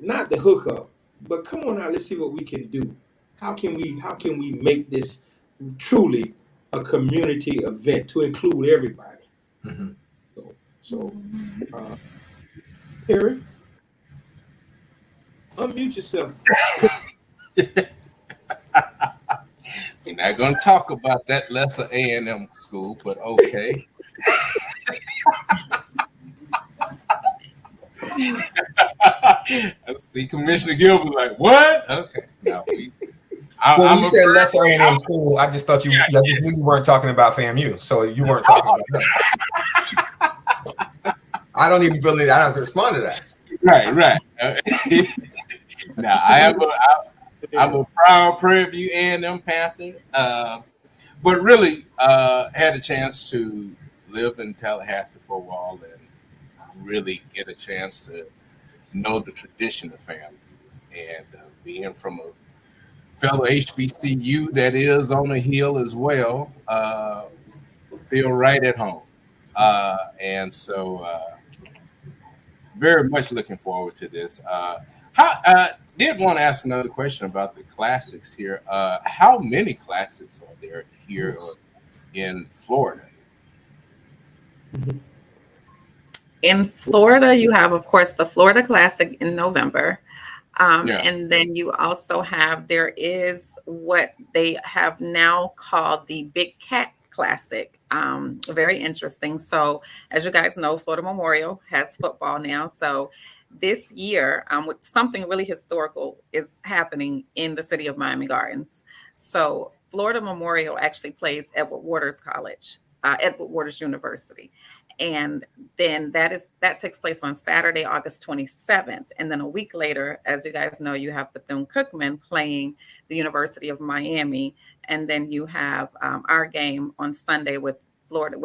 not the hookup, but come on now, let's see what we can do. How can we make this truly a community event to include everybody? Mm-hmm. So Perry, unmute yourself. We're not going to talk about that lesser A&M school, but okay. I see Commissioner Gilbert like, what? Okay. Now When you said lesser A&M school, I just thought I just knew you weren't talking about FAMU, so you weren't talking about that. I don't even believe I don't have to respond to that. Right. Now I'm a proud Prairie View A&M Panther, but really had a chance to live in Tallahassee for a while and really get a chance to know the tradition of FAMU, and being from a fellow HBCU that is on the hill as well, feel right at home, and so very much looking forward to this. Did want to ask another question about the classics here. How many classics are there here in Florida? In Florida, you have, of course, the Florida Classic in November. And then you also have, there is what they have now called the Big Cat Classic. Very interesting. So, as you guys know, Florida Memorial has football now. So, this year, with something really historical is happening in the city of Miami Gardens. So, Florida Memorial actually plays Edward Waters College, Edward Waters University. And then that takes place on Saturday, August 27th. And then a week later, as you guys know, you have Bethune-Cookman playing the University of Miami. And then you have our game on Sunday with Florida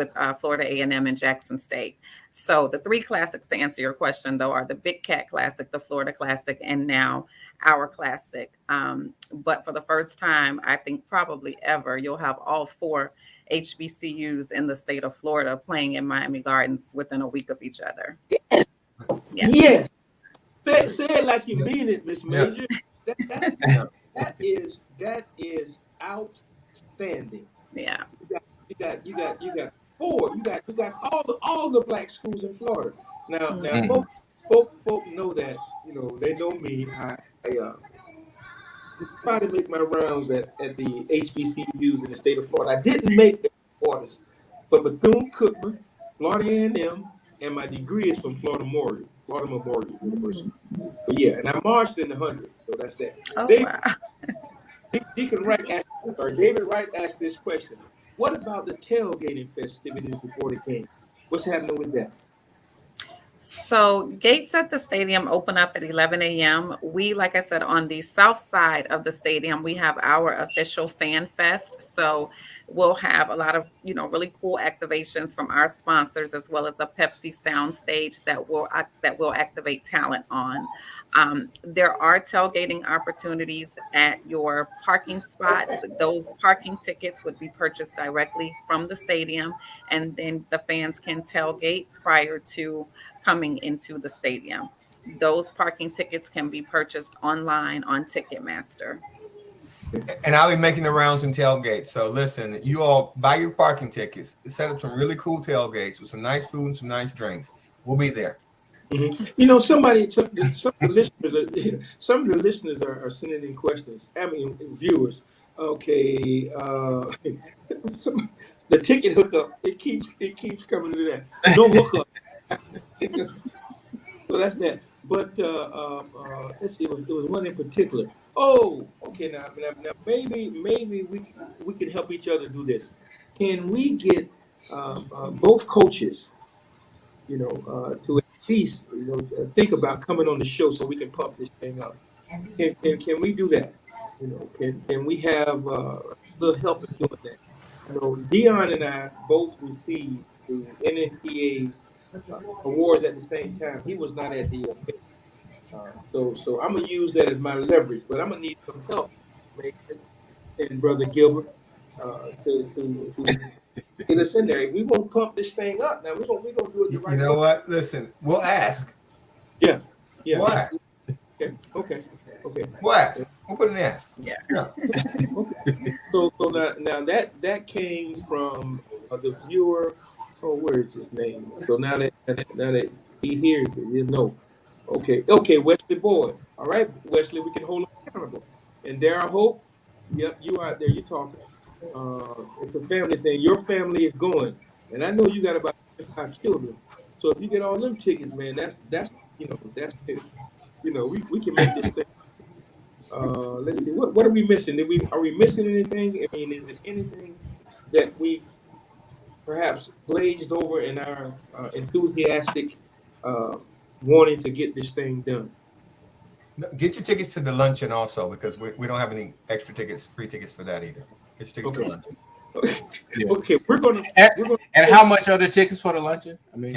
A&M and Jackson State. So the three classics, to answer your question, though, are the Big Cat Classic, the Florida Classic, and now our Classic. But for the first time, I think probably ever, you'll have all four HBCUs in the state of Florida playing in Miami Gardens within a week of each other. Yeah. Yes. Say it like you mean it, Miss Major. That is outstanding. Yeah. You got four. You got all the black schools in Florida. Now folk know that, they know me. I try to make my rounds at the HBCUs in the state of Florida. I didn't make the orders, but Bethune-Cookman, Florida A&M, and my degree is from Florida Memorial University. So yeah, and I marched in the 100. So that's that. Oh, David Wright asked this question: what about the tailgating festivities before the game? What's happening with that? So gates at the stadium open up at 11 a.m. We, like I said, on the south side of the stadium, we have our official Fan Fest. So we'll have a lot of, really cool activations from our sponsors, as well as a Pepsi sound stage that will activate talent on. There are tailgating opportunities at your parking spots. Those parking tickets would be purchased directly from the stadium, and then the fans can tailgate prior to coming into the stadium. Those parking tickets can be purchased online on Ticketmaster. And I'll be making the rounds in tailgates. So listen, you all buy your parking tickets, set up some really cool tailgates with some nice food and some nice drinks. We'll be there. Mm-hmm. Some of the listeners are sending in questions. I mean, viewers. Okay, the ticket hookup. It keeps coming to that. No hookup. So that's that. But let's see. There was one in particular. Oh, okay. Now maybe we can help each other do this. Can we get both coaches, to at least think about coming on the show so we can pump this thing up? Can we do that? Can we have a little help in doing that? Dion and I both received the NNPA awards at the same time. He was not at the event. So I'm gonna use that as my leverage, but I'm gonna need some help, Mason and Brother Gilbert, to get us in there. If we won't pump this thing up, now we're gonna do it the right way. You know what? Listen, we'll ask. Yeah. We'll ask. Okay. We'll ask. We'll put an ask. Yeah. Okay. So now that came from the viewer. Oh, where is his name? So now that he hears it, Okay, Wesley Boyd. All right, Wesley, we can hold him accountable. And Darryl Hope, yep, you out there, you talking. It's a family thing. Your family is going, and I know you got about 5 children. So if you get all them tickets, man, that's it. We can make this thing. Let's see. What are we missing? Are we missing anything? I mean, is it anything that we perhaps glazed over in our enthusiastic wanting to get this thing done? Get your tickets to the luncheon also, because we don't have any extra tickets, free tickets for that either. Get your tickets to the luncheon. Yeah. Okay, we're gonna. And how much are the tickets for the luncheon? I mean,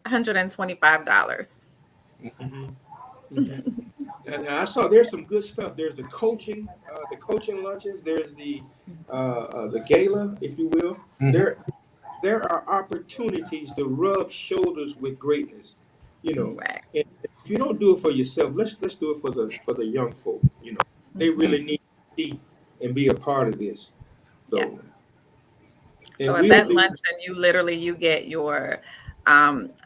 $125. Mm-hmm. Now I saw there's some good stuff. There's the coaching luncheons. There's the gala, if you will. Mm-hmm. There are opportunities to rub shoulders with greatness. Right. And if you don't do it for yourself, let's do it for the young folk. They really need to see and be a part of this. So, So at that luncheon, you get your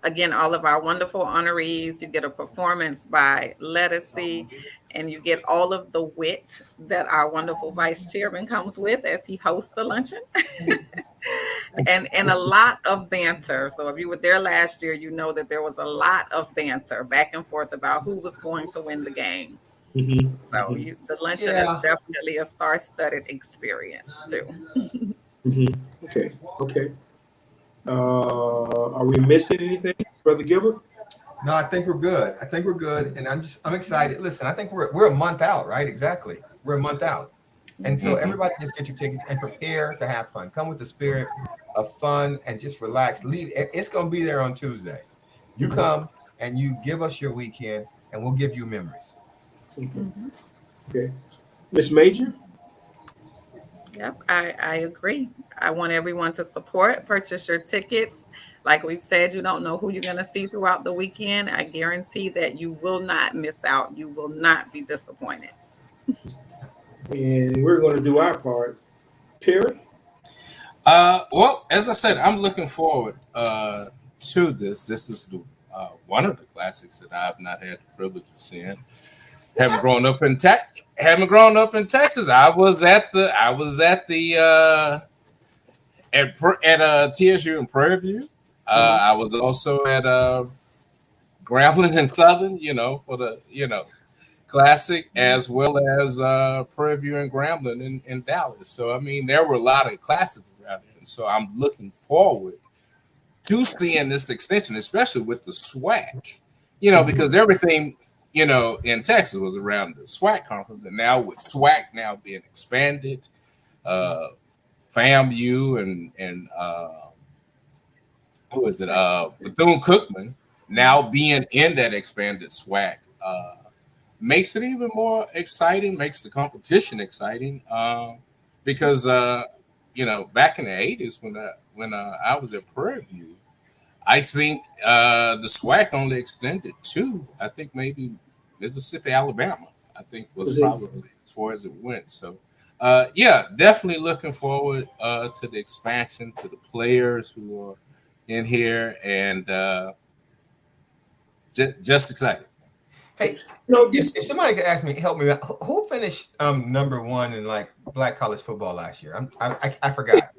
Again, all of our wonderful honorees, you get a performance by Lettucey, and you get all of the wit that our wonderful vice chairman comes with as he hosts the luncheon. and a lot of banter. So if you were there last year, you know that there was a lot of banter back and forth about who was going to win the game. So the luncheon is definitely a star-studded experience too. Okay. Are we missing anything, Brother Gilbert? No, I think we're good. And I'm excited. Listen, I think we're a month out, right? Exactly. We're a month out. And so everybody just get your tickets and prepare to have fun. Come with the spirit of fun and just relax. Leave. It's going to be there on Tuesday. You come and you give us your weekend and we'll give you memories. Okay. Miss Major? Yep, I agree. I want everyone to support, purchase your tickets. Like we've said, you don't know who you're going to see throughout the weekend. I guarantee that you will not miss out. You will not be disappointed. And we're going to do our part. Perry? Well, as I said, I'm looking forward to this. This is one of the classics that I've not had the privilege of seeing. Haven't grown up in Texas. I was at TSU in Prairie View. I was also at Grambling and Southern, for the classic, as well as Prairie View and Grambling in Dallas. So I mean, there were a lot of classics around here, and so I'm looking forward to seeing this extension, especially with the SWAC. Because everything in Texas was around the SWAC conference, and now with SWAC now being expanded, FAMU and who is it? Bethune-Cookman now being in that expanded SWAC makes it even more exciting. Makes the competition exciting because back in the 80s when I was at Prairie View, I think the SWAC only extended to, I think maybe Mississippi, Alabama, I think was probably as far as it went. So, definitely looking forward to the expansion, to the players who are in here, and just excited. Hey, if somebody could ask me, help me out, who finished number one in like black college football last year? I forgot.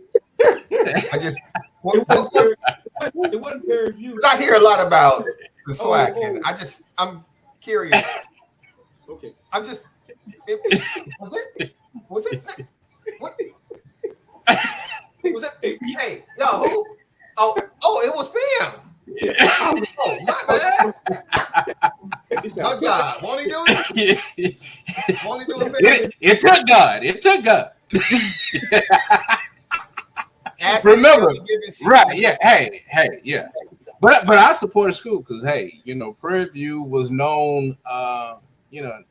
It wasn't Prairie View. I hear a lot about the SWAC, and I'm curious. Okay. Was it? What? Was it? Hey, no, who? Oh, it was Pam. Oh, my bad. Oh God, won't he do it? Won't he do it? It took God. It took God. Remember, right? Yeah. Hey, yeah. But I support a school because Prairie View was known.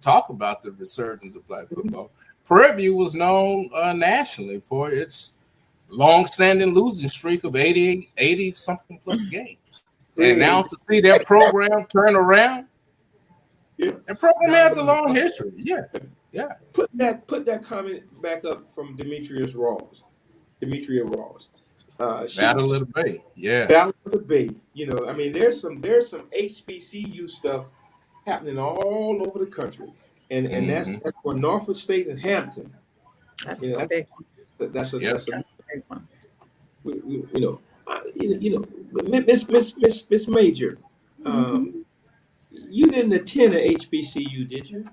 Talk about the resurgence of black football. Prairie View was known nationally for its long-standing losing streak of 80 something plus games, and now to see their program turn around. Yeah, the program has a long history. Yeah. Put that comment back up from Demetria Rawls. Battle of the Bay. Yeah. Battle of the Bay. I mean, there's some HBCU stuff happening all over the country, and that's for Norfolk State and Hampton. That's a big one. That's a big one. Miss Major, you didn't attend a HBCU, did you?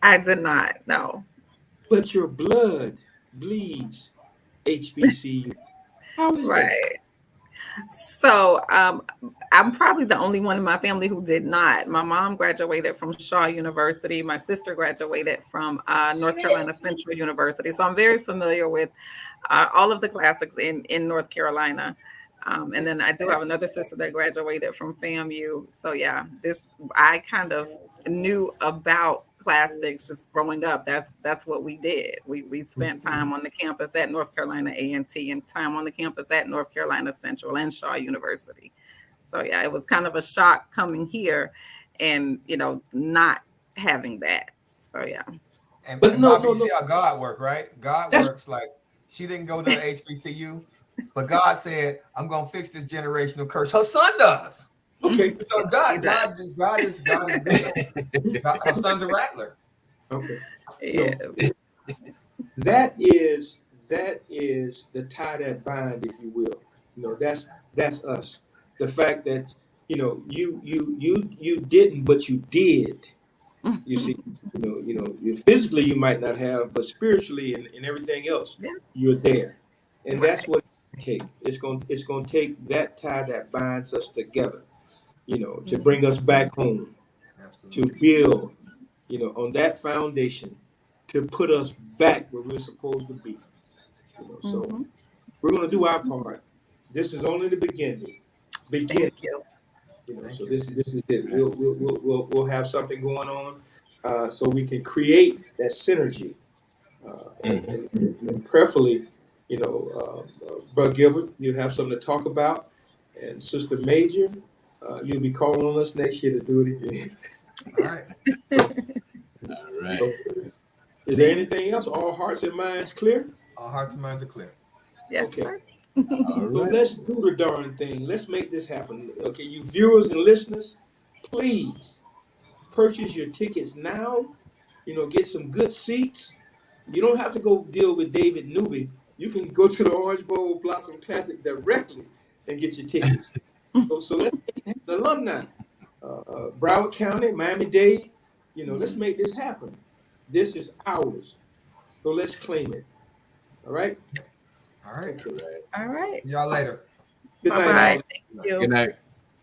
I did not. No. But your blood bleeds HBCU. How is that? So I'm probably the only one in my family who did not. My mom graduated from Shaw University. My sister graduated from North Carolina Central University. So I'm very familiar with all of the classics in North Carolina. And then I do have another sister that graduated from FAMU. So yeah, I kind of knew about classics just growing up. That's what we did. We spent time on the campus at North Carolina A&T and time on the campus at North Carolina Central and Shaw University. So yeah, it was kind of a shock coming here and not having that. So yeah. But no, see how God works, right? God works like she didn't go to the HBCU, But God said, I'm gonna fix this generational curse. Her son does. Okay. So God is good. Her son's a rattler. Okay. Yes. That is the tie that bind, if you will. That's us. The fact that you didn't, but you did. You see, you physically you might not have, but spiritually and everything else, Yeah. you're there, and that's Right. what it take. It's gonna take that tie that binds us together. To bring us back home, to Absolutely. build, on that foundation, to put us back where we're supposed to be. So Mhm. we're gonna do our part. This is only the beginning. Thank you. Thank So you. this is it. We'll have something going on, so we can create that synergy, and prayerfully, Brother Gilbert, you have something to talk about, and Sister Major, you'll be calling on us next year to do it again. All right. All right. So, is there anything else? All hearts and minds clear? All hearts and minds are clear. Yes, Okay. sir. All So right. let's do the darn thing. Let's make this happen. Okay, you viewers and listeners, please purchase your tickets now. Get some good seats. You don't have to go deal with David Newby. You can go to the Orange Bowl Blossom Classic directly and get your tickets. So let's make it happen. Alumni, Broward County, Miami-Dade. Let's make this happen. This is ours. So let's claim it. All right. All right. Okay. All right. Y'all later. Good Bye night, bye. all. Thank you. Good night.